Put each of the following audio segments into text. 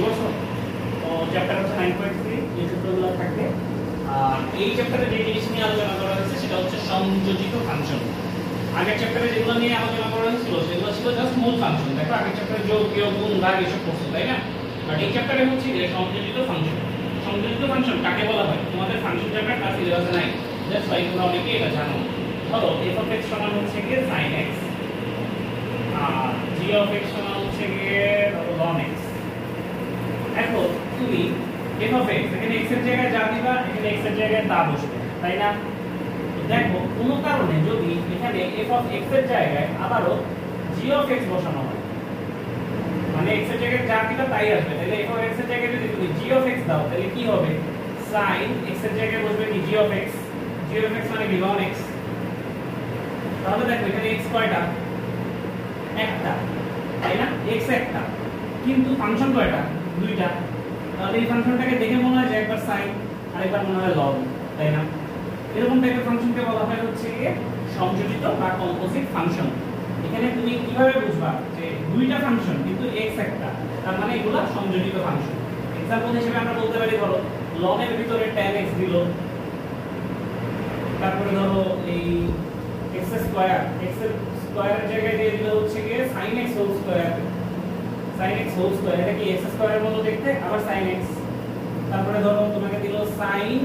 বুঝছো? তো চ্যাপ্টার হচ্ছে 9.3, এই সূত্রগুলো থাকবে। আর এই চ্যাপ্টারে যে জিনিস নিয়ে আলোচনা করা হয়েছে সেটা হচ্ছে সংযোজিত ফাংশন। আগের চ্যাপ্টারে যেগুলো নিয়ে আলোচনা করা হয়েছিল সেগুলো ছিল জাস্ট মূল ফাংশন। দেখো আগের চ্যাপ্টারে যোগ, বিয়োগ, গুণ, ভাগ এসব করছো, তাই না? বাট এই চ্যাপ্টারে হচ্ছে যে সংযোজিত ফাংশন। সংযোজিত ফাংশন কাকে বলা হয়? তোমাদের ফাংশন চ্যাপ্টার ক্লাস 11 নাই, দ্যাটস ওয়াই তোমরা অনেকেই এটা জানো। ধরো f of x সমান হচ্ছে কি sin x, R g of x সমান হচ্ছে কি ln x। এখন তুমি f of x এখানে x এর জায়গায় যা দিবা, এখানে x এর জায়গায় তা বসবে, তাই না? দেখো কোনো কারণে যদি এখানে f of x এর জায়গায় আবারও g of x বসানো হয়, মানে x এর জায়গায় যা দিবা তাই আসবে, তাহলে f of x এর জায়গায় যদি তুমি g of x দাও তাহলে কি হবে? sin x এর জায়গায় বসবে কি g of x, g of x মানে কি ln x। তাহলে দেখো এখানে x কয়টা? একটা, তাই না? x একটা, কিন্তু ফাংশন কয়টা? দুইটা। তাহলে এই ফাংশনটাকে দেখে মনে হয় যে একবার sin আর একবার মনে হয় ln, তাই না? এরকম টাইপের ফাংশনকে বলা হয় হচ্ছে কি সংযোজিত বা কম্পোজিট ফাংশন। এখানে তুমি কিভাবে বুঝবা যে দুইটা ফাংশন কিন্তু x একটা, তার মানে এগুলা সংযোজিত ফাংশন। एग्जांपल হিসেবে আমরা বলতে পারি ধরো ln এর ভিতরে tan x দিল, তারপরে ধরো এই x স্কয়ার, x এর স্কয়ারের জায়গায় দিয়ে দিল হচ্ছে কি sin x whole square, sin x whole square, এটা কি x স্কয়ারের মতো দেখতে, আবার sin x। তারপরে ধরো তোমাকে দিল sin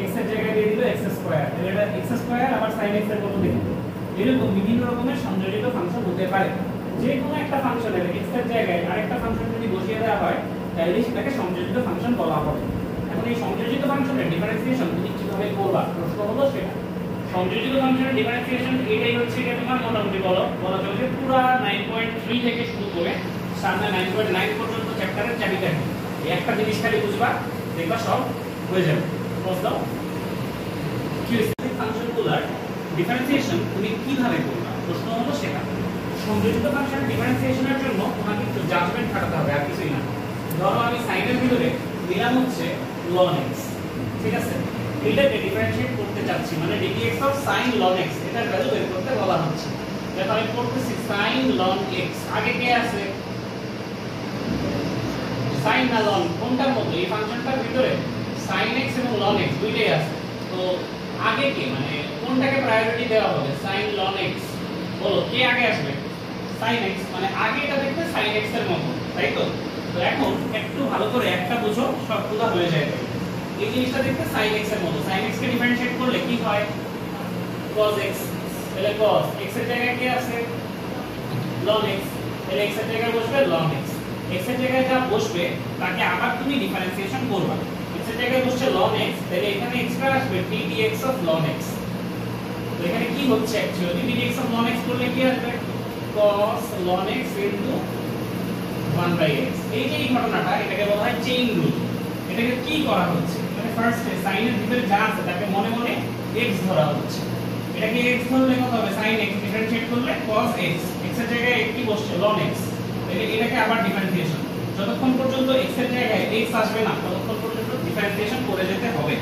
x এর জায়গায় দিয়ে দিল x স্কয়ার, তাহলে এটা x স্কয়ার আবার sin x এর মতো দেখতে। এরকম বিভিন্ন রকমের সংযোজিত ফাংশন হতে পারে। যে কোনো একটা ফাংশনের x এর জায়গায় আরেকটা ফাংশন যদি বসিয়ে দেওয়া হয় তাহলে সেটাকে সংযোজিত ফাংশন বলা হবে। এখন এই সংযোজিত ফাংশনের ডিফারেন্সিয়েশন তুমি কিভাবে করবা, প্রশ্ন হলো সেটা। সংযোজিত ফাংশনের ডিফারেন্সিয়েশন এটাই হচ্ছে যে তোমার মোটামুটি বলা চলে পুরো 9.3 থেকে শুরু করে সামনে 9.9 পর্যন্ত চ্যাপ্টারের চাবিকাঠি। এই একটা জিনিস খালি বুঝবা, দেখবা সব হয়ে যাবে। বুঝছো? কিউরিসিটি ফাংশনগুলোর ডিফারেন্সিয়েশন তুমি কিভাবে করবা, প্রশ্ন হলো সেটা। সংযোজিত ফাংশনের ডিফারেন্সিয়েশনের জন্য তোমাকে একটু জাজমেন্ট খাটাতে হবে, আর কিছুই না। ধরো আমি sin এর ভিতরে নিলাম হচ্ছে ln x, ঠিক আছে? এটাকে ডিফারেন্সিয়েট করতে চাচ্ছি, মানে dx of sin ln x এটার ভ্যালু বের করতে বলা হচ্ছে। দেখো আমি করতেছি sin ln x, আগে কে আছে? sin না ln, কোনটার মধ্যে? এই ফাংশনটার ভিতরে sin x এবং ln x দুইটাই আছে। তো আগে কে, মানে কোনটাকে প্রায়োরিটি দেওয়া হবে? sin ln x। বলো কে আগে আসবে? sin x, মানে আগে এটা দেখতে sin x এর মতো, তাই তো? তো এখন একটু ভালো করে একটা বুঝো, সবগুলো হয়ে যাবে। এই জিনিসটা দেখতে sin x এর মতো, sin x কে ডিফারেন্সিয়েট করলে কি হয়? cos x, তাহলে cos x এর জায়গায় কি আছে? ln x, তাহলে x এর জায়গায় বসবে ln x। x এর জায়গায় যা বসবে তাকে আবার তুমি ডিফারেন্সিয়েশন করবা। x এর জায়গায় বসছে ln x, তাহলে এখানে এক্সট্রা আসবে ddx of ln x। তো এখানে কি হচ্ছে actually ddx of ln x করলে কি আসবে? cos ln x into 1/x। এই যে এই ঘটনাটা, এটাকে বলা হয় চেইন রুল। এটাকে কি করা হচ্ছে, মানে ফার্স্টে sin এর ভিতরে যা আছে তাকে মনে মনে x ধরা হচ্ছে। এটাকে x ধরলে কত হবে? sin x ডিফারেন্সিয়েট করলে cos x, x এর জায়গায় কি বসছে? ln x। তাহলে এটাকে আবার ডিফারেন্সিয়েশন, যতক্ষণ পর্যন্ত x এর জায়গায় x আসবে না ততক্ষণ পর্যন্ত ডিফারেন্সিয়েশন করে যেতে হবে।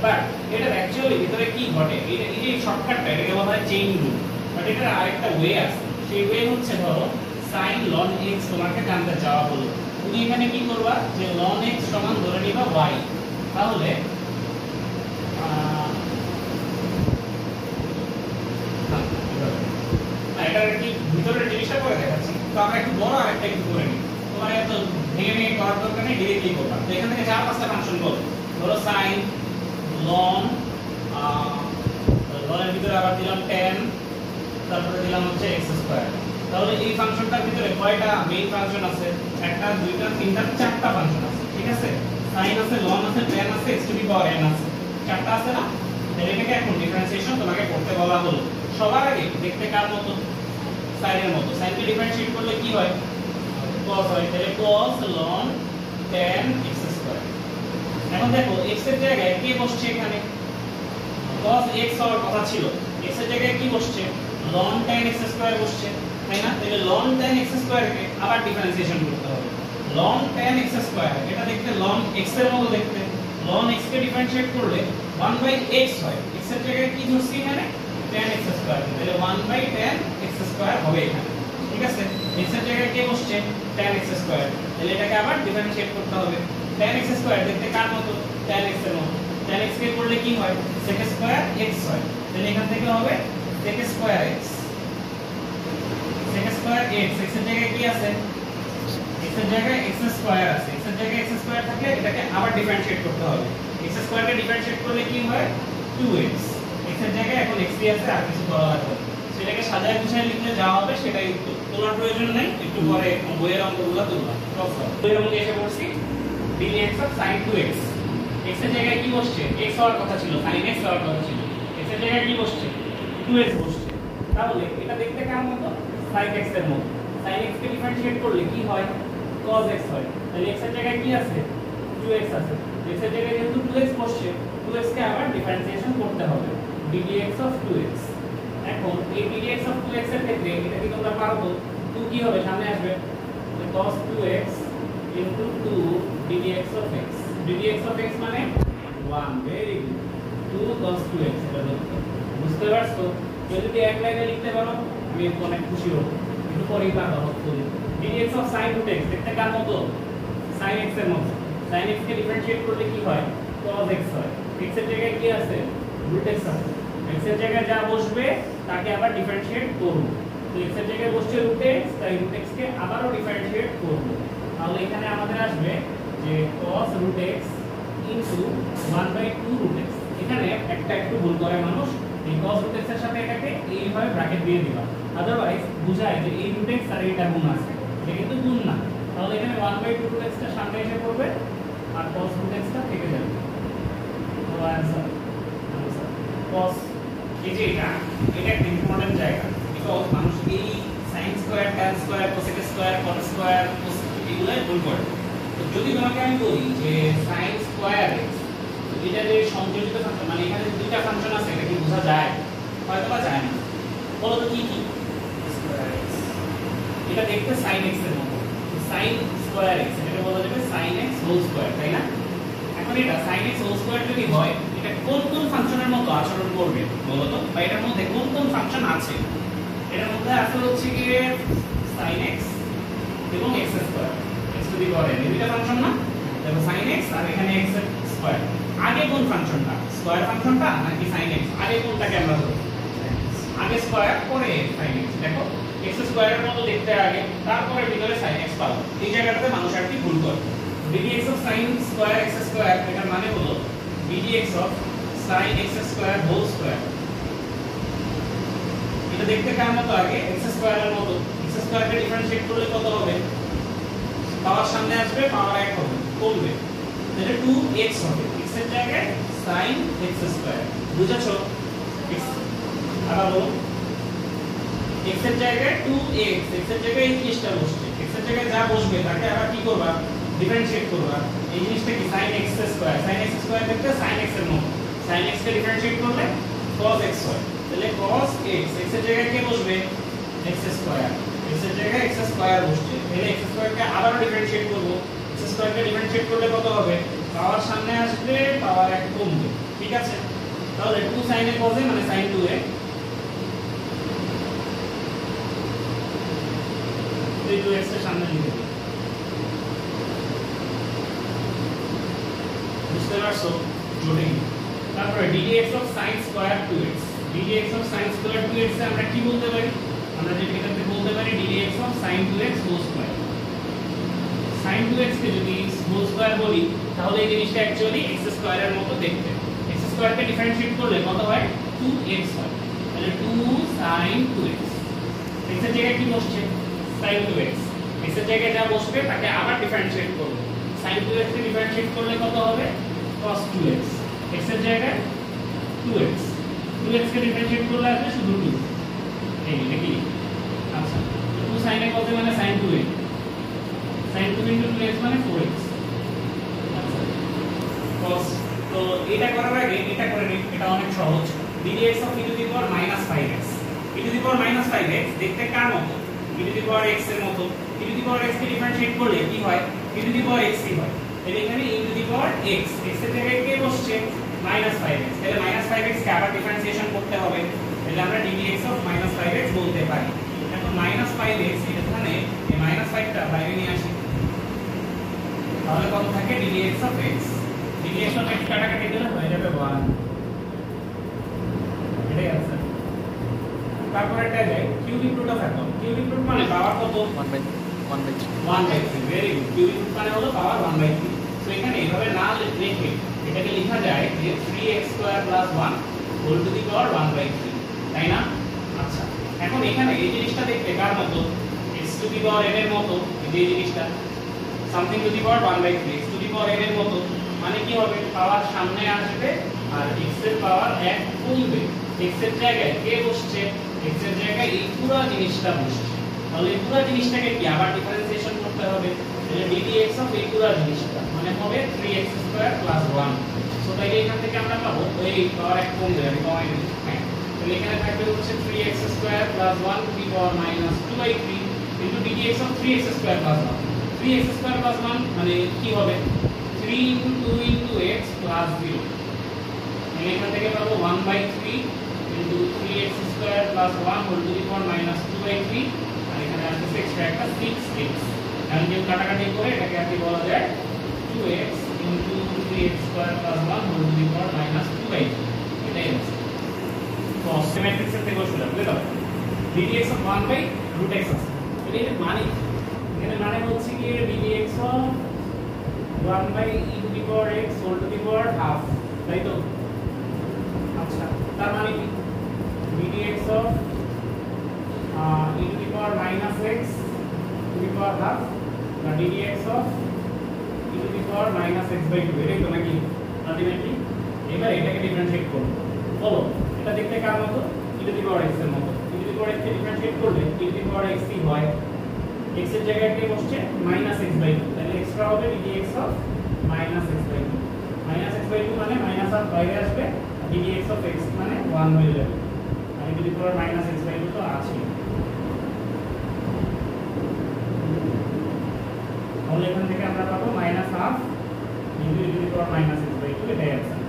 বাট এটা অ্যাকচুয়ালি ভিতরে কি ঘটে, এই যে শর্টকাটটা, এটাকে বলা হয় চেইন রুল। বাট এটার আরেকটা ওয়ে আছে, সেই ওয়ে হচ্ছে ধরো sin ln x তোমাকে জানতে চাওয়া হলো, তুমি এখানে কি করবা? যে ln x সমান ধরে নিবা y। তাহলে এটার কি ভিতরের জিনিসটা করে দেখাচ্ছি। তো আমরা একটু বড় আরেকটা একটু করে নিই, তোমার এত ভেঙে ভেঙে করার দরকার নেই, ডিরেক্টলি করবা। তো এখান থেকে চার পাঁচটা ফাংশন করো। ধরো sin ln এর ভিতরে আবার দিলাম tan, তারপরে দিলাম হচ্ছে x স্কয়ার। তাহলে এই ফাংশনটার ভিতরে কয়টা মেইন ফাংশন আছে? একটা, দুইটা, তিনটা, চারটা ফাংশন আছে, ঠিক আছে? sin আছে, ln আছে, tan আছে, x two the power n আছে, চারটা আছে না? তাহলে এটাকে এখন ডিফারেন্সিয়েশন তোমাকে করতে বলা হলো। সবার আগে দেখতে কার মতো? sin এর মতো। sin কে ডিফারেন্সিয়েট করলে কি হয়? cos হয়, তাহলে cos ln tan x square. এখন দেখো x এর জায়গায় কে বসছে? এখানে cos x হওয়ার কথা ছিল, x এর জায়গায় কি বসছে? ln tan x স্কয়ার বসছে, তাই না? তাহলে ln tan x স্কয়ার কে আবার ডিফারেন্সিয়েশন করতে হবে। ln tan x স্কয়ার এটা দেখতে ln x এর মতো দেখতে, ln x কে ডিফারেন্সিয়েট করলে 1/x হয়। x এর জায়গায় কি ধরছি এখানে? tan x স্কয়ার, তাহলে 1/tan x স্কয়ার হবে এখানে, ঠিক আছে? x এর জায়গায় কে বসছে tan x স্কয়ার, তাহলে এটাকে আবার ডিফারেন্সিয়েট করতে হবে। tan x স্কয়ার দেখতে কার মতো tan x এর মতো, tan x কে করলে কি হয় sec স্কয়ার x হয়, তাহলে এখান থেকে হবে sec square x, sec square x, x এর জায়গায় কি আছে x এর জায়গায় x স্কয়ার আছে, x এর জায়গায় x স্কয়ার থাকলে এটাকে আবার ডিফারেন্সিয়েট করতে হবে। x স্কয়ার কে ডিফারেন্সিয়েট করলে কি হয় 2x, x এর জায়গায় এখন x দিয়ে আছে আর কিছু করা লাগবে না, সেটাকে সাজায় গুছায় লিখলে যা হবে সেটাই উত্তর, তোলার প্রয়োজন নাই, একটু পরে বইয়ের অঙ্কগুলো তুললাম। বইয়ের মধ্যে এসে পড়ছি dx of sin 2x, x এর জায়গায় কি বসছে x হওয়ার কথা ছিল, sin x হওয়ার কথা ছিল, x এর জায়গায় কি বসছে 2x বসছে, তাহলে এটা দেখতে কার মতো sin x এর মতো, sin x কে ডিফারেন্সিয়েট করলে কি হয় cos x হয়, তাহলে x এর জায়গায় কি আছে 2x আছে, x এর জায়গায় যেহেতু 2x বসছে 2x কে আবার ডিফারেন্সিয়েশন করতে হবে ddx of 2x। এখন এই ddx of 2x এর ক্ষেত্রে এটা কি তোমরা পারো 2 কি হবে সামনে আসবে cos 2x into 2 ddx of x, ddx of x মানে 1, ভেরি গুড 2 cos 2x, এটা বুঝতে পারছো? যদি এক লাইনে লিখতে পারো আমি অনেক খুশি হব, একটু পরেই পারবো হয়তো। ddx of sin 2x দেখতে কার মতো sin x এর মতো, sin x কে ডিফারেন্সিয়েট করলে কি হয় cos x হয়, x এর জায়গায় কি আছে root x আছে, x এর জায়গায় যা বসবে তাকে আবার ডিফারেন্সিয়েট করব, তো x এর জায়গায় বসছে root x, তাই root x কে আবারও ডিফারেন্সিয়েট করব, তাহলে এখানে আমাদের আসবে যে cos root x into 1/2 root x। এখানে একটা একটু ভুল করে মানুষ, এই cos root x এর সাথে এটাকে এইভাবে ব্র্যাকেট দিয়ে দিবা, আদারওয়াইজ বুঝায় যে এই root x আর এটা গুণ আছে, এটা কিন্তু গুণ না, তাহলে এখানে 1/2 root x টা সামনে এসে পড়বে আর cos root x টা থেকে যাবে, তো आंसर cos, এই যে এটা একটা ইম্পর্টেন্ট জায়গা, বিকজ মানুষ এই sin square tan square cosec square cot square এগুলো ভুল করে। তো যদি তোমাকে আমি বলি যে sin স্কয়ার x, এটা যে সংযোজিত ফাংশন, মানে এখানে দুইটা ফাংশন আছে, এটা কি বোঝা যায় হয়তো বা যায় না, বলো তো কি কি স্কয়ার x, এটা দেখতে sin x এর মতো, sin স্কয়ার x এটাকে বলা যাবে sin x হোল স্কয়ার, তাই না? এখন এটা sin x হোল স্কয়ার যদি হয় এটা কোন কোন ফাংশনের মতো আচরণ করবে বলো তো, বা এটার মধ্যে কোন কোন ফাংশন আছে? এটার মধ্যে আছে হচ্ছে কি sin x এবং x square, x two the power n, এই দুইটা ফাংশন না, দেখো sin x আর এখানে x স্কয়ার, আগে কোন ফাংশনটা স্কয়ার ফাংশনটা নাকি sin x, আগে কোনটাকে আমরা ধরব আগে স্কয়ার পরে sin x, দেখো x স্কয়ারের মতো দেখতে আগে, তারপরে ভিতরে sin x পাবো, এই জায়গাটাতে মানুষ আর কি ভুল করে। ddx of sin square x square এটার মানে হলো ddx of sin x square whole square, এটা দেখতে কার মতো আগে x স্কয়ারের মতো, x স্কয়ারকে ডিফারেন্সিয়েট করলে কত হবে পাওয়ার সামনে আসবে পাওয়ার 1 হবে কমবে, তাহলে 2x হবে, x এর জায়গায় sin x স্কয়ার, বুঝাছো? x আবার বলো x এর জায়গায় 2x, x এর জায়গায় এই জিনিসটা বসছে, x এর জায়গায় যা বসবে তাকে আবার কি করবা ডিফারেন্সিয়েট করবা, এই জিনিসটা কি sin x square, sin x square দেখতে sin x এর মতো, sin x কে ডিফারেন্সিয়েট করলে cos x হয়, তাহলে cos x, x এর জায়গায় কে বসবে x স্কয়ার, x এর জায়গায় x স্কয়ার বসছে, তাহলে x স্কয়ার কে আবার ডিফারেন্সিয়েট করব, x স্কয়ার কে ডিফারেন্সিয়েট করলে কত হবে পাওয়ার সামনে আসবে পাওয়ার 1 কমবে, ঠিক আছে? তাহলে 2 sin a cos a মানে sin 2a, এই 2x এর সামনে লিখে দিই, বুঝতে পারছো জটিল। তারপরে ddx of sin square 2x, ddx of sin square 2x এ আমরা কি বলতে পারি, আমরা যে এটাতে বলতে পারি ddx of sin 2x whole square, sin 2x কে যদি হোল স্কয়ার বলি তাহলে এই জিনিসটা অ্যাকচুয়ালি x স্কয়ারের মতো দেখতে, x স্কয়ার কে ডিফারেন্সিয়েট করলে কত হয় 2x হয়, তাহলে 2 sin 2x, x এর জায়গায় কি বসছে sin 2x, x এর জায়গায় যা বসবে তাকে আবার ডিফারেন্সিয়েট করব, sin 2x কে ডিফারেন্সিয়েট করলে কত হবে cos 2x, x এর জায়গায় 2x, 2x কে ডিফারেন্সিয়েট করলে আসবে শুধু 2, এই নাকি? আচ্ছা 2 sin a cos a মানে sin 2a, sin 2 into 2x মানে 4x, আচ্ছা cos, তো এটা করার আগে এটা করে নিই, এটা অনেক সহজ, ddx of e to the power -5x, e to the power -5x দেখতে কার মতো e to the power x এর মতো, e to the power x কে ডিফারেন্সিয়েট করলে কি হয় e to the power x হয়, তাহলে এখানে e to the power x, x এর জায়গায় কে বসছে -5x, তাহলে -5x কে আবার ডিফারেন্সিয়েশন করতে হবে, তাহলে আমরা ddx of -5x বলতে পারি। এখন -5x এখানে -5 টা বাইরে নিয়ে আসি, তাহলে কত থাকে ddx of x, ddx of x কাটাকাটি দিলে হয়ে যাবে 1, এটাই आंसर। তারপরে এটা যায় cubic root of atom, cubic root মানে পাওয়ার কত 1/3, ভেরি গুড, কিউবিক রুট মানে হলো পাওয়ার 1/3। সো এখানে এইভাবে না লিখে এটাকে লেখা যায় যে 3x² + 1 হোল টু দি পাওয়ার 1/3, তাই না? আচ্ছা, এখন এখানে এই জিনিসটা দেখতে কার মতো, x two the power n এর মতো, এই জিনিসটা something to the power 1/3 x two the power n এর মতো, মানে কি হবে পাওয়ার সামনে আসবে আর x এর পাওয়ার 1 কমবে, x এর জায়গায় কে বসছে, x এর জায়গায় এই পুরো জিনিসটা বসছে, তাহলে এই পুরো জিনিসটাকে কি আবার ডিফারেন্সিয়েশন করতে হবে, তাহলে ddx অফ এই পুরো জিনিসটা মানে হবে 3x² + 1। সো তাই এখান থেকে আমরা পাবো এই পাওয়ার 1 কমবে, আমি কমাই দিই, হ্যাঁ, তাহলে এখানে থাকবে হচ্ছে 3x² + 1 two the power -2/3 into ddx of 3x² + 1, 3x² + 1 মানে কি হবে 3 * 2 * x + 0, তাহলে এখান থেকে পাবো 1/3 into 3x² + 1 whole to the power -2/3, আর এখানে আসছে এক্সট্রা একটা 6x, এখন যে কাটাকাটি করে এটাকে আর কি বলা যায় 2x into 3x² + 1 whole to the power -2/3, এটাই আছে। তো সিমেট্রিক্স এর থেকে শুরু হবে, বুঝলো ddx অফ 1/√x আছে, এটাই মানে এখানে মানে হচ্ছে কি ddx of 1/e⁴x whole to the power half, তাই তো? আচ্ছা, তার মানে কি ddx of e⁻x to the power half বা ddx অফ e⁻x/2, এটাই তো নাকি আলটিমেটলি। এবার এটাকে ডিফারেন্সিয়েট করব, বলো এটা দেখতে কার মতো, e⁻x এর মতো, e⁻x কে ডিফারেন্সিয়েট করলে e⁻x কি হয়, x এর জায়গায় কে বসছে -x/2, তাহলে এক্সট্রা হবে ddx অফ -x/2, -x/2 মানে মাইনাস আর বাইরে আসবে, ddx অফ x মানে 1 হয়ে যাবে, আর e⁻x/2 তো আছে, তাহলে এখান থেকে আমরা পাবো -1/2 ইনটু e⁻x/2, এটাই आंसर।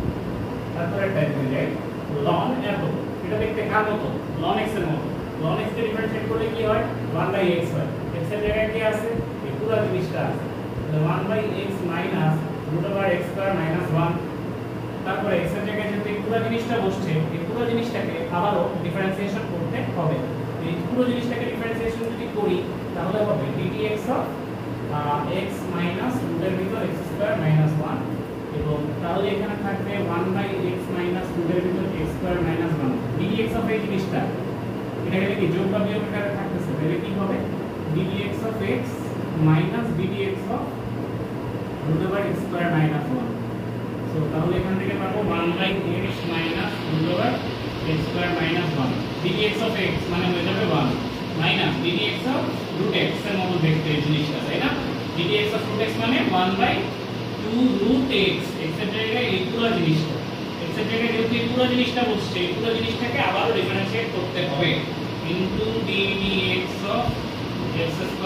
তারপরে টাইপ হয়ে যায় ln এত, এটা দেখতে কার মতো, ln x এর মতো, ln x কে ডিফারেন্সিয়েট করলে কি হয় 1/x হয়, x এর জায়গায় কি আছে এই পুরো জিনিসটা আছে, তাহলে 1/x √x² - 1, তারপরে x এর জায়গায় যেহেতু এই পুরো জিনিসটা বসছে, এই পুরো জিনিসটাকে আবারও ডিফারেন্সিয়েশন করতে হবে, এই পুরো জিনিসটাকে ডিফারেন্সিয়েশন যদি করি তাহলে হবে ddx অফ x মাইনাস রুটের ভিতর x² - 1, এবং তাহলে এখানে থাকবে 1/x মাইনাস রুটের ভিতর x² - 1, ddx অফ এই জিনিসটা এটাকে কি যোগ বা বিয়োগ আকারে থাকতেছে, তাহলে কি হবে ddx of x minus ddx of √x² - 1, so তাহলে এখান থেকে পাবো 1/x minus √x² - 1, ddx of x মানে হয়ে যাবে 1 মাইনাস ddx অফ √x এর মতো দেখতে এই জিনিসটা, তাই না? ddx অফ √x মানে 1/2√x, x এর জায়গায় এই পুরো জিনিসটা, x এর জায়গায় যেহেতু এই পুরো জিনিসটা বসছে, এই পুরো জিনিসটাকে আবারও ডিফারেন্সিয়েট করতে হবে ইনটু ddx অফ x² -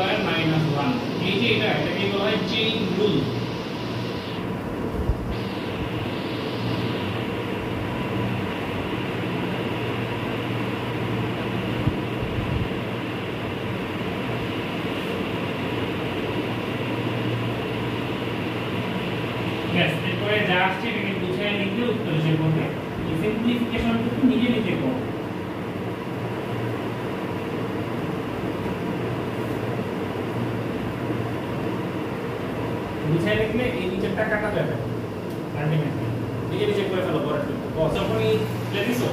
1, এই যে এটাকে বলা হয় চেইন রুল। এরপরে যা আসছে এটাকে গুছিয়ে লিখলে উত্তর এসে পড়বে, এই সিম্পলিফিকেশনটুকু নিজে নিজে করো। গুছিয়ে লিখলে এই নিচেরটা কাটা যাবে, আলটিমেটলি নিজে নিজে করে ফেলো পরের টুকু। যখনই লিখিছো,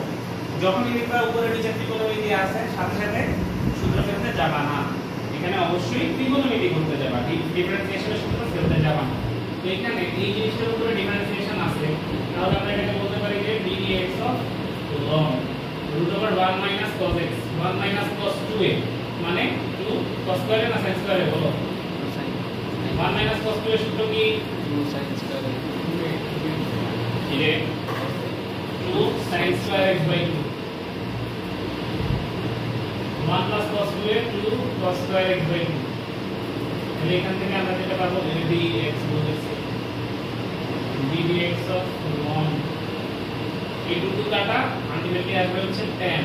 যখনই দেখবা উপরে নিচে ত্রিকোণমিতি আছে, সাথে সাথে সূত্র ফেলতে যাবা না, এখানে অবশ্যই ত্রিকোণমিতি করতে যাবা, ডিফারেন্সিয়েশনের সূত্র ফেলতে যাবা না। তো এখানে এই জিনিসটার উপরে ডিফারেন্সিয়েশন আছে, তাহলে আমরা এটাকে বলতে পারি যে ddx of ln √1 - cos x 1 - cos 2a মানে 2 cos স্কয়ারে না sin স্কয়ারে, বলো 1 - cos 2 এর সূত্র কি 2 sin square ইরে 2 sin square x/2, 1 + cos 2a 2 cos square x/2, তাহলে এখান থেকে আমরা যেটা পাবো dx বলেছে ddx অফ ln, এই দুটো কাটা আলটিমেটলি আসবে হচ্ছে tan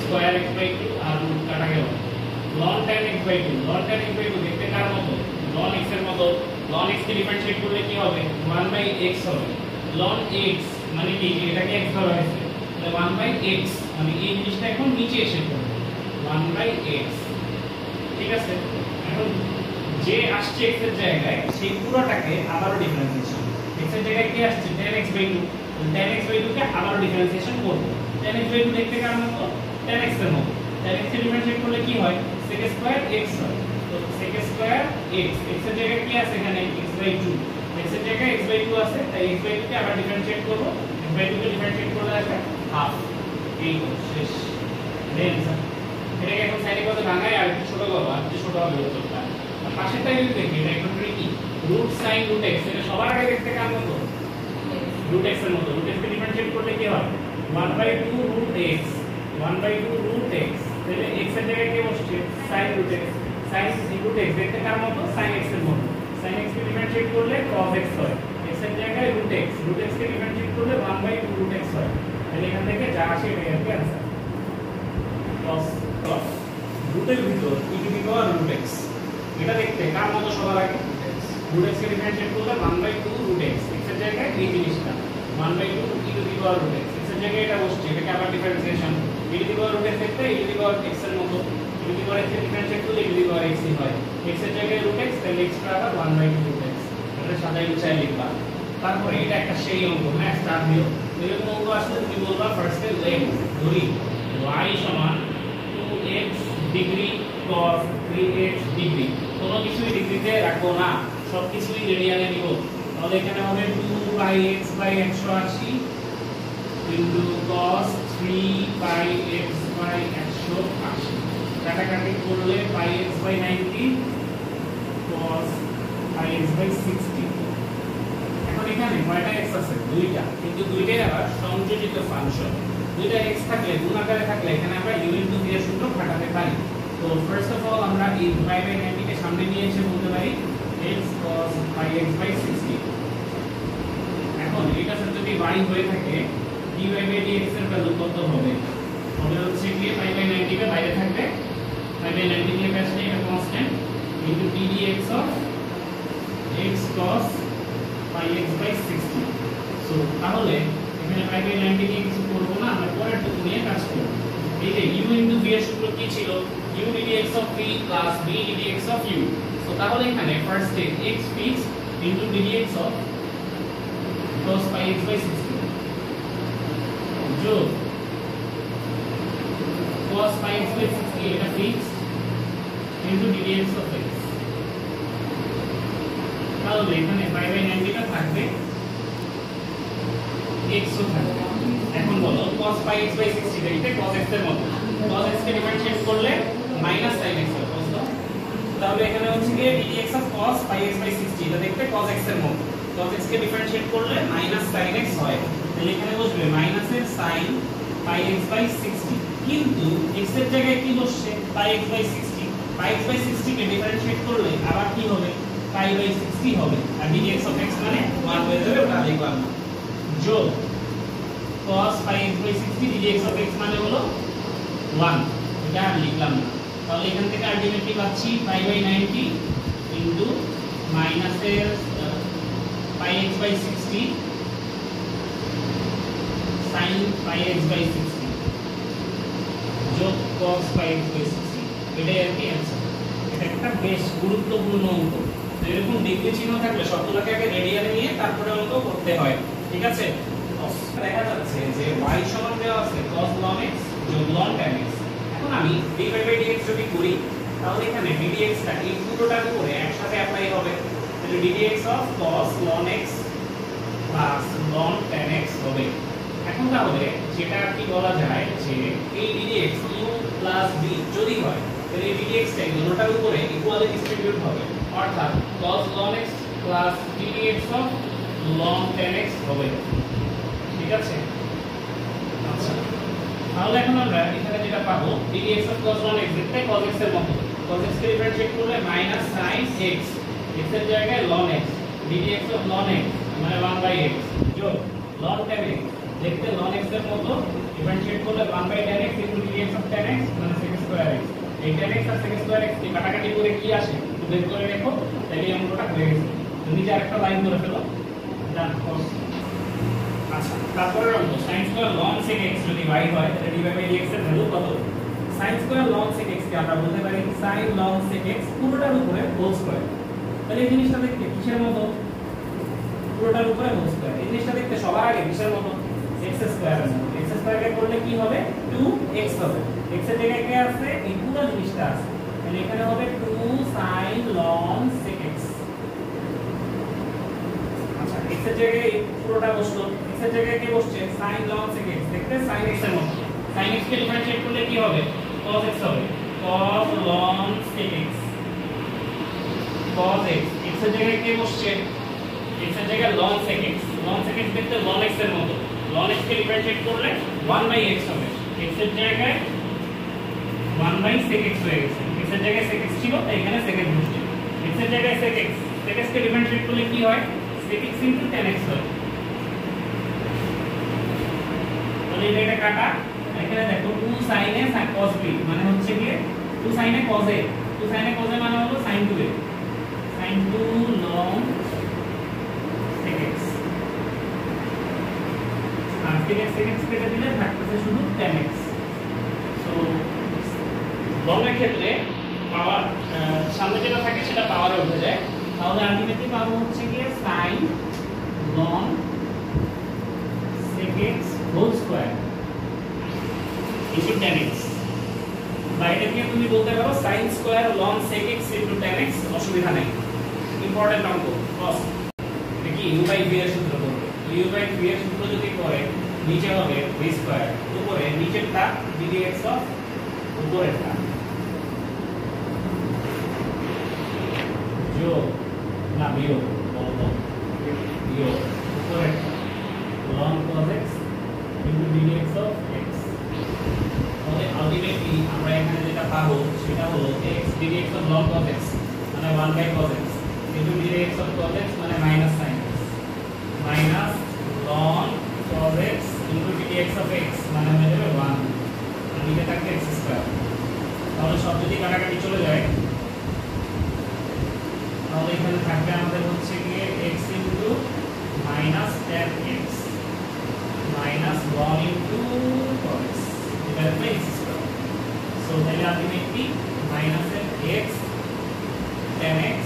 স্কয়ার x/2 আর রুট কাটা গেল, ln tan x by 2 ln tan x by 2 দেখতে কার মতো ln x এর মতো ln x কে ডিফারেন্সিয়েট করলে কি হবে 1/x হবে ln x মানে কি এটাকে x ধরা হয়েছে তাহলে 1/x মানে এই জিনিসটা এখন নিচে এসে পড়বে 1/x ঠিক আছে এখন যে আসছে x এর জায়গায় সেই পুরোটাকে আবারো ডিফারেন্সিয়েশন x এর জায়গায় কি আসছে tan x by 2 tan x by 2 কে আবারো ডিফারেন্সিয়েশন করব tan x by 2 দেখতে কার মতো tan x এর মতো tan x কে ডিফারেন্সিয়েট করলে কি হয় sec স্কয়ার x হয় তো sec স্কয়ার x x এর জায়গায় কি আছে এখানে x by 2 x এর জায়গায় x by 2 আছে তাই x by 2 কে আবার ডিফারেন্সিয়েট করব x by 2 কে ডিফারেন্সিয়েট করলে আসবে হাফ এই শেষ দেন এটাকে এখন সাইডে কত ভাঙায় আর একটু ছোট করব আর একটু ছোট হবে উত্তরটা পাশেরটা যদি দেখি এটা একটু tricky root sin root x এটা সবার আগে দেখতে কার মতো রুট x এর মতো রুট x কে ডিফারেন্সিয়েট করলে কি হয় 1/2 রুট x 1/2 রুট x তাহলে x এর জায়গায় কি বসছে sin root x sin root x দেখতে কার মতো sin x এর মতো sin x কে ডিফারেন্সিয়েট করলে cos x হয় x এর জায়গায় রুট x কে ডিফারেন্সিয়েট করলে 1/2 রুট x হয় তাহলে এখান থেকে যা আসে এটাই আর কি आंसर cos রুটের ভিতর e to the power root x এটা দেখতে কার মতো সবার আগে রুট x কে ডিফারেন্সিয়েট করলে 1/2 রুট x x এর জায়গায় এই জিনিসটা 1/2 e to the power root x x এর জায়গায় এটা বসছে এটাকে আবার differentiation e to the power root x দেখতে e to the power x এর মতো e to the power x কে ডিফারেন্সিয়েট করলে e to the power x ই হয় x এর জায়গায় রুট x তাহলে x টা আবার 1/2 রুট x এটা সাদাই গুছায় লিখবা তারপরে এটা একটা সেই অঙ্ক হ্যাঁ স্টার্ট দিও এরকম অঙ্ক আসলে তুমি বলবা ফার্স্টে লেট ধরি y সমান 2x degree cos 3x degree কোনো কিছুই ডিগ্রিতে রাখবো না সব কিছুই রেডিয়ানে নিব তাহলে এখানে হবে 2πx/180 ইনটু cos 3πx/180 কাটাকাটি করলে πx/90 cos πx/60 এখন এখানে কয়টা x আছে দুইটা কিন্তু দুইটাই আবার সংযোজিত ফাংশন দুইটা x থাকলে গুণ আকারে থাকলে এখানে আমরা u * v এর সূত্র খাটাতে পারি তো ফার্স্ট অফ অল আমরা এই π/90 কে সামনে নিয়ে এসে বলতে পারি x cos πx/60 এখন এটা যদি y হয়ে থাকে dy/dx এর ভ্যালু কত হবে হবে হচ্ছে কি π/90 কে বাইরে থাকবে π/90 দিয়ে আসলে এটা constant into ddx of x cos πx/60 so তাহলে এখানে π/90 দিয়ে কিছু করব না আমরা পরের টুকু নিয়ে কাজ করব এই যে u * v এর সূত্র কি ছিল u ddx of v plus v ddx of u so তাহলে এখানে first A x fixed into ddx of cos πx/60 যোগ cos πx/60 এটা fixed into ddx of x তাহলে এখানে π/90 টা থাকবে x ও থাকবে এখন বলো cos πx/60 দেখতে cos x এর মতো cos x কে ডিফারেন্সিয়েট করলে মাইনাস sin x হবে তাহলে এখানে হচ্ছে কি ddx of cos πx/60 এটা দেখতে cos x এর মতো cos x কে ডিফারেন্সিয়েট করলে মাইনাস sin x হয় তাহলে এখানে বসবে মাইনাসের sin πx/60 কিন্তু x এর জায়গায় কি বসছে πx/60 πx/60 কে ডিফারেন্সিয়েট করলে আবার কি হবে π/60 হবে আর ddx of x মানে 1 হয়ে যাবে ওটা লিখলাম না যোগ cos πx/60 ddx of x মানে হলো 1 এটা আর লিখলাম না তাহলে এখান থেকে আলটিমেটলি পাচ্ছি π/90 ইনটু মাইনাসের πx/60 sin πx/60 যোগ cos πx/60 এটাই আর কি आंसर এটা একটা বেশ গুরুত্বপূর্ণ অঙ্ক তো এরকম ডিগ্রি চিহ্ন থাকলে সবগুলোকে আগে রেডিয়ানে নিয়ে তারপরে অঙ্ক করতে হয় ঠিক আছে দেখা যাচ্ছে যে y সমান দেওয়া আছে cos ln x যোগ ln tan x এখন আমি dy/dx যদি করি তাহলে এখানে ddx টা এই পুরোটার উপরে একসাথে অ্যাপ্লাই হবে তাহলে ddx of cos ln x plus ln tan x হবে এখন তাহলে যেটা কি বলা যায় যে এই ddx u plus v যদি হয় তাহলে এই ddx টা দুটোটার উপরে ইকুয়ালি ডিস্ট্রিবিউট হবে অর্থাৎ cos ln x plus ddx of ln tan x হবে ঠিক আছে আচ্ছা তাহলে এখন আমরা এখানে যেটা পাবো ddx of cos ln x দেখতে cos x এর মতো cos x কে ডিফারেন্সিয়েট করলে মাইনাস sin x x এর জায়গায় ln x ddx of ln x মানে 1/x যোগ ln tan x দেখতে ln x এর মতো ডিফারেন্সিয়েট করলে 1/tan x ddx of tan x মানে sec স্কয়ার x এই tan x আর sec স্কয়ার x কে কাটাকাটি করে কি আসে একটু বের করে দেখো, তাহলে এই অঙ্কটা হয়ে গেছে। তো নিচে আরেকটা লাইন করে ফেলো, ডান cos। আচ্ছা, তারপরের অঙ্ক sin square ln sec x যদি y হয় তাহলে dy বাই dx এর ভ্যালু কত? sin square ln sec x কে আমরা বলতে পারি sin ln sec x পুরোটার উপরে হোল স্কয়ার। তাহলে এই জিনিসটা দেখতে কিসের মতো? পুরোটার উপরে হোল স্কয়ার। এই জিনিসটা দেখতে সবার আগে কিসের মতো? x স্কয়ার এর মতো। x স্কয়ার কে করলে কি হবে? 2x হবে। x এর জায়গায় কি আছে? এই পুরো জিনিসটা আছে। তাহলে এখানে হবে 2 sin ln sec x। আচ্ছা, x এর জায়গায় পুরোটা বসলো, x এর জায়গায় কি বসছে? sin ln sec x। দেখতে sin x এর মতো। sin x কে ডিফারেন্সিয়েট করলে কি হবে? cos x হবে। cos ln sec x। cos x, x এর জায়গায় কি বসছে? x এর জায়গায় ln sec x। ln sec x দেখতে ln x এর মতো। ln x কে ডিফারেন্সিয়েট করলে 1/x হবে। x এর জায়গায় 1/sec x হয়ে গেছে। x এর জায়গায় sec x ছিল তাই এখানে sec x বসছে। x এর জায়গায় sec x, sec x কে ডিফারেন্সিয়েট করলে কি হয়? sec x * tan x হয়। তাহলে এটা কাটা, এখানে দেখো 2 sin a cos b মানে হচ্ছে কি 2 sin a cos a, 2 sin a cos a মানে হলো sin 2a, sin 2 ln sec x। আর sec x কেটে দিলে থাকতেছে শুধু tan x। সো লং এর ক্ষেত্রে পাওয়ার সামনে যেটা থাকে সেটা পাওয়ারে উঠে যায়। তাহলে আলটিমেটলি পাবো হচ্ছে কি sin ln sec x whole square into tan x। বা এটাকে তুমি বলতে পারো sin square ln sec x into tan x, অসুবিধা নেই। ইম্পর্টেন্ট অঙ্ক cos, দেখি u বাই v এর সূত্র করবে। u বাই v এর সূত্র যদি করে নিচে হবে v স্কয়ার, উপরে নিচেরটা ddx অফ উপরেরটা যোগ না বিয়োগ বলতো বিয়োগ উপরেরটা ln cos x into ddx of x। তাহলে আলটিমেটলি আমরা এখানে যেটা পাবো সেটা হলো x ddx of ln cos x মানে 1/cos x into ddx of cos x মানে minus sin x minus ln cos x into ddx of x মানে হয়ে যাবে 1, আর নিচে থাকবে x স্কয়ার। তাহলে সব যদি কাটাকাটি চলে যায় তাহলে এখানে থাকবে আমাদের হচ্ছে কি x into minus tan x minus 1 into cos x, এটা হচ্ছে x স্কয়ার। সো তাহলে ultimately minus x tan x